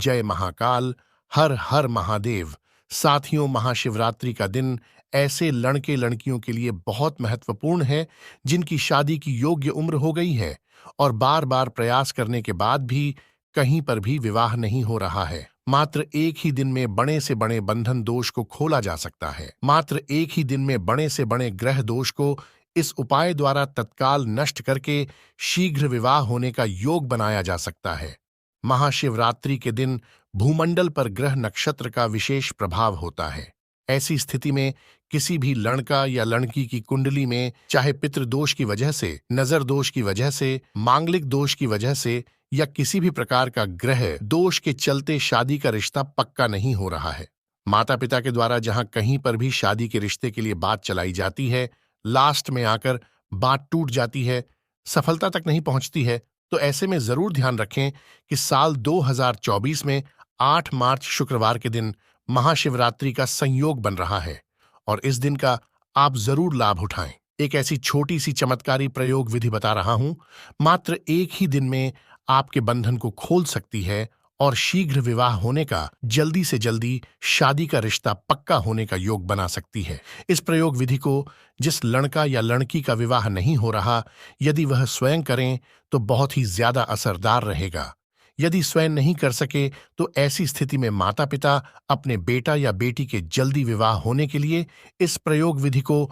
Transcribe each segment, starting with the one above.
जय महाकाल। हर हर महादेव। साथियों, महाशिवरात्रि का दिन ऐसे लड़के लड़कियों के लिए बहुत महत्वपूर्ण है जिनकी शादी की योग्य उम्र हो गई है और बार बार प्रयास करने के बाद भी कहीं पर भी विवाह नहीं हो रहा है। मात्र एक ही दिन में बड़े से बड़े बंधन दोष को खोला जा सकता है। मात्र एक ही दिन में बड़े से बड़े ग्रह दोष को इस उपाय द्वारा तत्काल नष्ट करके शीघ्र विवाह होने का योग बनाया जा सकता है। महाशिवरात्रि के दिन भूमंडल पर ग्रह नक्षत्र का विशेष प्रभाव होता है। ऐसी स्थिति में किसी भी लड़का या लड़की की कुंडली में चाहे पितृदोष की वजह से, नजर दोष की वजह से, मांगलिक दोष की वजह से या किसी भी प्रकार का ग्रह दोष के चलते शादी का रिश्ता पक्का नहीं हो रहा है। माता पिता के द्वारा जहां कहीं पर भी शादी के रिश्ते के लिए बात चलाई जाती है, लास्ट में आकर बात टूट जाती है, सफलता तक नहीं पहुंचती है, तो ऐसे में जरूर ध्यान रखें कि साल 2024 में 8 मार्च शुक्रवार के दिन महाशिवरात्रि का संयोग बन रहा है और इस दिन का आप जरूर लाभ उठाएं। एक ऐसी छोटी सी चमत्कारी प्रयोग विधि बता रहा हूं, मात्र एक ही दिन में आपके बंधन को खोल सकती है और शीघ्र विवाह होने का, जल्दी से जल्दी शादी का रिश्ता पक्का होने का योग बना सकती है। इस प्रयोग विधि को जिस लड़का या लड़की का विवाह नहीं हो रहा, यदि वह स्वयं करें तो बहुत ही ज्यादा असरदार रहेगा। यदि स्वयं नहीं कर सके तो ऐसी स्थिति में माता पिता अपने बेटा या बेटी के जल्दी विवाह होने के लिए इस प्रयोग विधि को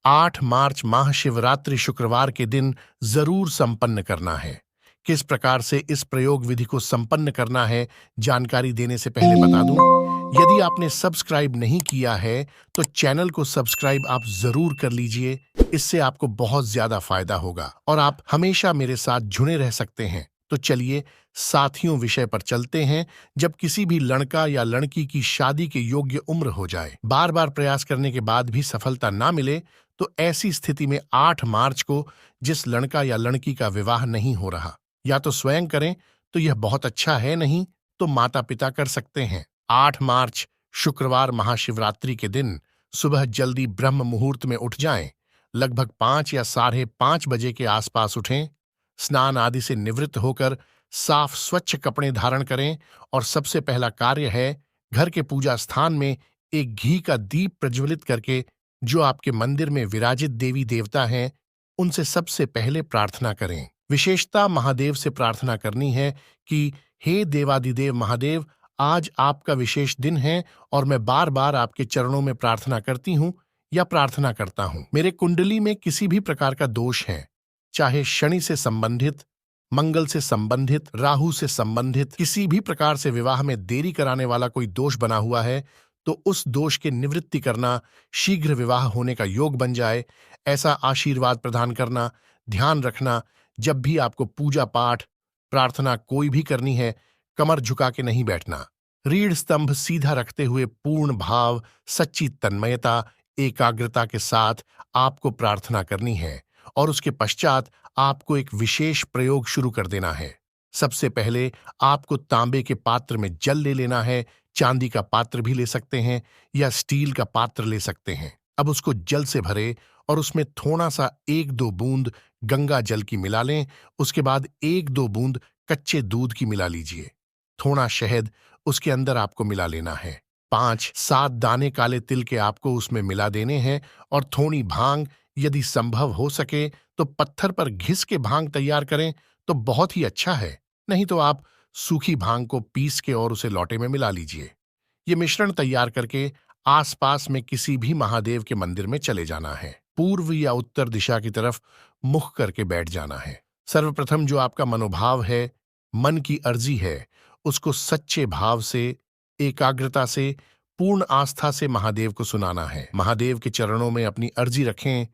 8 मार्च महाशिवरात्रि शुक्रवार के दिन जरूर संपन्न करना है। किस प्रकार से इस प्रयोग विधि को संपन्न करना है, जानकारी देने से पहले बता दूं, यदि आपने सब्सक्राइब नहीं किया है तो चैनल को सब्सक्राइब आप जरूर कर लीजिए। इससे आपको बहुत ज्यादा फायदा होगा और आप हमेशा मेरे साथ जुड़े रह सकते हैं। तो चलिए साथियों, विषय पर चलते हैं। जब किसी भी लड़का या लड़की की शादी के योग्य उम्र हो जाए, बार बार प्रयास करने के बाद भी सफलता ना मिले, तो ऐसी स्थिति में 8 मार्च को जिस लड़का या लड़की का विवाह नहीं हो रहा, या तो स्वयं करें तो यह बहुत अच्छा है, नहीं तो माता पिता कर सकते हैं। 8 मार्च शुक्रवार महाशिवरात्रि के दिन सुबह जल्दी ब्रह्म मुहूर्त में उठ जाएं। लगभग 5 या 5:30 बजे के आसपास उठें। स्नान आदि से निवृत्त होकर साफ स्वच्छ कपड़े धारण करें और सबसे पहला कार्य है घर के पूजा स्थान में एक घी का दीप प्रज्वलित करके जो आपके मंदिर में विराजित देवी देवता हैं उनसे सबसे पहले प्रार्थना करें। विशेषता महादेव से प्रार्थना करनी है कि हे देवादिदेव महादेव, आज आपका विशेष दिन है और मैं बार बार आपके चरणों में प्रार्थना करती हूँ या प्रार्थना करता हूँ। मेरे कुंडली में किसी भी प्रकार का दोष है, चाहे शनि से संबंधित, मंगल से संबंधित, राहु से संबंधित, किसी भी प्रकार से विवाह में देरी कराने वाला कोई दोष बना हुआ है, तो उस दोष के निवृत्ति करना, शीघ्र विवाह होने का योग बन जाए, ऐसा आशीर्वाद प्रदान करना। ध्यान रखना, जब भी आपको पूजा पाठ प्रार्थना कोई भी करनी है, कमर झुका के नहीं बैठना। रीढ़ स्तंभ सीधा रखते हुए पूर्ण भाव, सच्ची तन्मयता, एकाग्रता के साथ आपको प्रार्थना करनी है और उसके पश्चात आपको एक विशेष प्रयोग शुरू कर देना है। सबसे पहले आपको तांबे के पात्र में जल ले लेना है। चांदी का पात्र भी ले सकते हैं या स्टील का पात्र ले सकते हैं। अब उसको जल से भरे और उसमें थोड़ा सा 1-2 बूंद गंगा जल की मिला लें। उसके बाद 1-2 बूंद कच्चे दूध की मिला लीजिए। थोड़ा शहद उसके अंदर आपको मिला लेना है। 5-7 दाने काले तिल के आपको उसमें मिला देने हैं और थोड़ी भांग, यदि संभव हो सके तो पत्थर पर घिस के भांग तैयार करें तो बहुत ही अच्छा है, नहीं तो आप सूखी भांग को पीस के और उसे लोटे में मिला लीजिए। ये मिश्रण तैयार करके आसपास में किसी भी महादेव के मंदिर में चले जाना है। पूर्व या उत्तर दिशा की तरफ मुख करके बैठ जाना है। सर्वप्रथम जो आपका मनोभाव है, मन की अर्जी है, उसको सच्चे भाव से, एकाग्रता से, पूर्ण आस्था से महादेव को सुनाना है। महादेव के चरणों में अपनी अर्जी रखें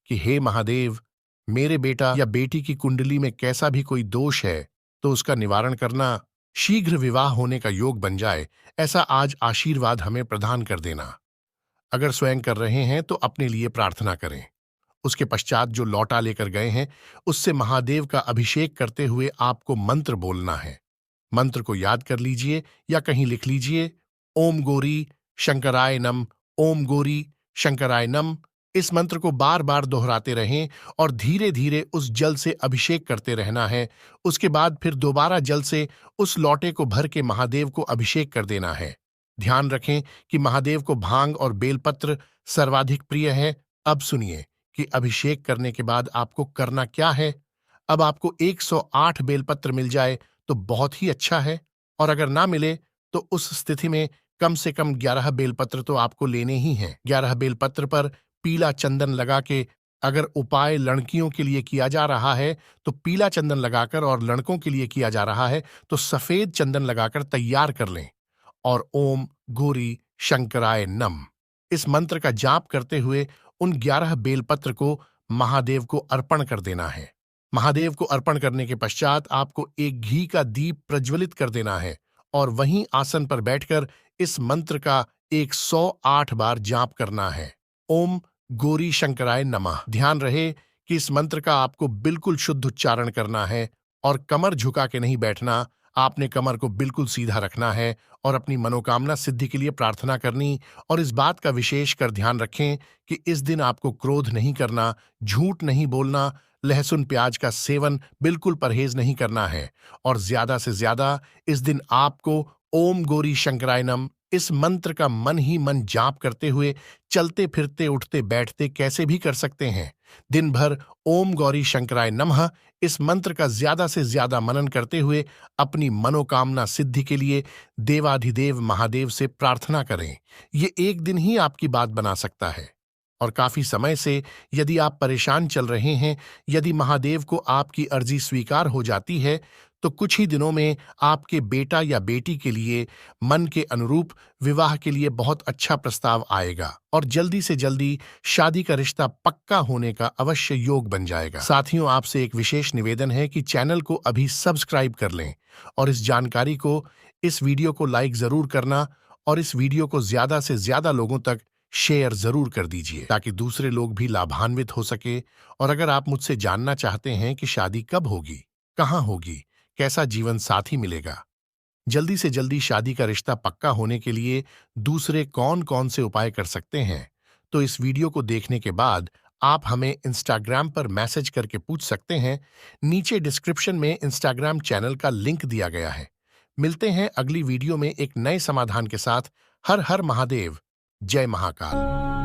कि हे महादेव, मेरे बेटा या बेटी की कुंडली में कैसा भी कोई दोष है तो उसका निवारण करना, शीघ्र विवाह होने का योग बन जाए, ऐसा आज आशीर्वाद हमें प्रदान कर देना। अगर स्वयं कर रहे हैं तो अपने लिए प्रार्थना करें। उसके पश्चात जो लौटा लेकर गए हैं उससे महादेव का अभिषेक करते हुए आपको मंत्र बोलना है। मंत्र को याद कर लीजिए या कहीं लिख लीजिए। ओम गौरी शंकराय नम, ओम गौरी शंकराय नम। इस मंत्र को बार बार दोहराते रहें और धीरे धीरे उस जल से अभिषेक करते रहना है। उसके बाद फिर दोबारा जल से उस लोटे को भर के महादेव को अभिषेक कर देना है। ध्यान रखें कि महादेव को भांग और बेलपत्र सर्वाधिक प्रिय है। अब सुनिए कि अभिषेक करने के बाद आपको करना क्या है। अब आपको 108 बेलपत्र मिल जाए तो बहुत ही अच्छा है, और अगर ना मिले तो उस स्थिति में कम से कम 11 बेलपत्र तो आपको लेने ही हैं। 11 बेलपत्र पर पीला चंदन लगा के, अगर उपाय लड़कियों के लिए किया जा रहा है तो पीला चंदन लगाकर, और लड़कों के लिए किया जा रहा है तो सफेद चंदन लगाकर तैयार कर लें और ओम गौरी शंकराय नम इस मंत्र का जाप करते हुए उन 11 बेलपत्र को महादेव को अर्पण कर देना है। महादेव को अर्पण करने के पश्चात आपको एक घी का दीप प्रज्वलित कर देना है और वहीं आसन पर बैठकर इस मंत्र का 108 बार जाप करना है। ओम गौरी शंकराय नमः। ध्यान रहे कि इस मंत्र का आपको बिल्कुल शुद्ध उच्चारण करना है और कमर झुका के नहीं बैठना। आपने कमर को बिल्कुल सीधा रखना है और अपनी मनोकामना सिद्धि के लिए प्रार्थना करनी। और इस बात का विशेष कर ध्यान रखें कि इस दिन आपको क्रोध नहीं करना, झूठ नहीं बोलना, लहसुन प्याज का सेवन बिल्कुल परहेज नहीं करना है, और ज्यादा से ज्यादा इस दिन आपको ओम गौरी शंकराय नमः इस मंत्र का मन ही मन जाप करते हुए चलते फिरते उठते बैठते कैसे भी कर सकते हैं। दिन भर ओम गौरी शंकराय नमः इस मंत्र का ज्यादा से ज्यादा मनन करते हुए अपनी मनोकामना सिद्धि के लिए देवाधिदेव महादेव से प्रार्थना करें। ये एक दिन ही आपकी बात बना सकता है। और काफी समय से यदि आप परेशान चल रहे हैं, यदि महादेव को आपकी अर्जी स्वीकार हो जाती है तो कुछ ही दिनों में आपके बेटा या बेटी के लिए मन के अनुरूप विवाह के लिए बहुत अच्छा प्रस्ताव आएगा और जल्दी से जल्दी शादी का रिश्ता पक्का होने का अवश्य योग बन जाएगा। साथियों, आपसे एक विशेष निवेदन है कि चैनल को अभी सब्सक्राइब कर लें और इस जानकारी को, इस वीडियो को लाइक जरूर करना और इस वीडियो को ज्यादा से ज्यादा लोगों तक शेयर जरूर कर दीजिए ताकि दूसरे लोग भी लाभान्वित हो सके। और अगर आप मुझसे जानना चाहते हैं कि शादी कब होगी, कहाँ होगी, कैसा जीवन साथी मिलेगा, जल्दी से जल्दी शादी का रिश्ता पक्का होने के लिए दूसरे कौन कौन से उपाय कर सकते हैं, तो इस वीडियो को देखने के बाद आप हमें इंस्टाग्राम पर मैसेज करके पूछ सकते हैं। नीचे डिस्क्रिप्शन में इंस्टाग्राम चैनल का लिंक दिया गया है। मिलते हैं अगली वीडियो में एक नए समाधान के साथ। हर हर महादेव, जय महाकाल।